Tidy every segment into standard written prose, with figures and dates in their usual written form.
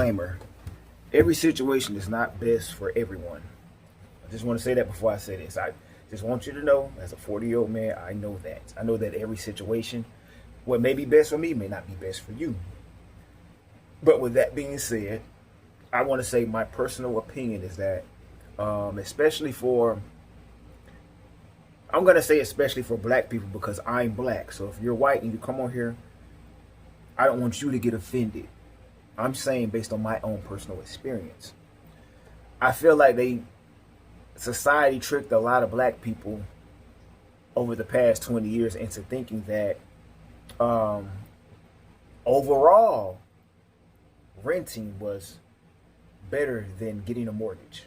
disclaimer. Every situation is not best for everyone. I just want to say that before I say this. I just want you to know, as a 40-year-old man, I know that. I know that every situation, what may be best for me may not be best for you. But with that being said, I want to say my personal opinion is that, especially for, I'm going to say especially for black people because I'm black. So if you're white and you come on here, I don't want you to get offended. I'm saying based on my own personal experience. I feel like society tricked a lot of black people over the past 20 years into thinking that overall renting was better than getting a mortgage.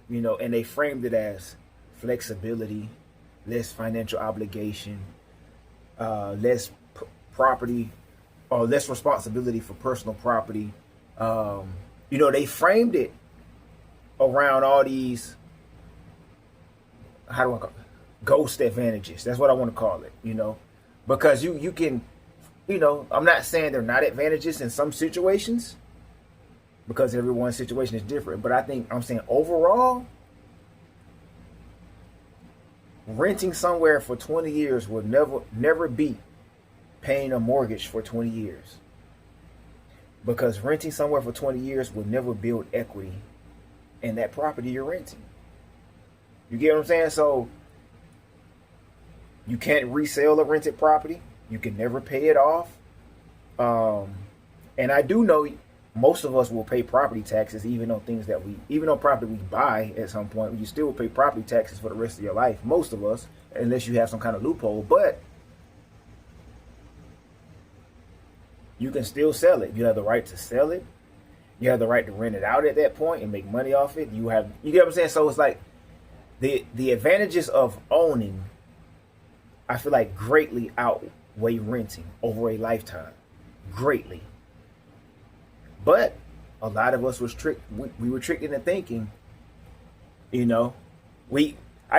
And they framed it as flexibility, less financial obligation, less property or less responsibility for personal property. They framed it around all these, how do I call it? Ghost advantages. That's what I want to call it, because you can, I'm not saying they're not advantages in some situations because everyone's situation is different, but I'm saying overall, renting somewhere for 20 years will never beat paying a mortgage for 20 years. Because renting somewhere for 20 years will never build equity in that property you're renting. You get what I'm saying? So you can't resell a rented property. You can never pay it off. And I do know most of us will pay property taxes even on property we buy at some point. You still will pay property taxes for the rest of your life. Most of us, unless you have some kind of loophole. But you can still sell it. You have the right to sell it. You have the right to rent it out at that point and make money off it. You get what I'm saying? So it's like the advantages of owning, I feel like greatly outweigh renting over a lifetime. Greatly. But a lot of us was tricked. We were tricked into thinking, I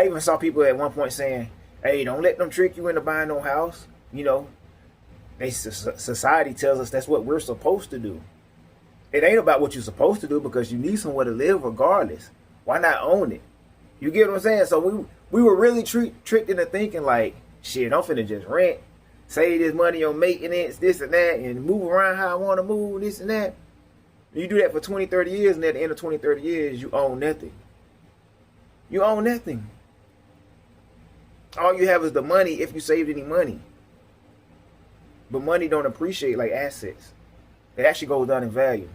even saw people at one point saying, hey, don't let them trick you into buying no house. Society tells us that's what we're supposed to do. It ain't about what you're supposed to do because you need somewhere to live regardless. Why not own it? You get what I'm saying? So we were really tricked into thinking like, shit, I'm finna just rent, save this money on maintenance, this and that, and move around how I want to move, this and that. You do that for 20, 30 years, and at the end of 20, 30 years, you own nothing. You own nothing. All you have is the money if you saved any money. But money don't appreciate like assets. It actually goes down in value.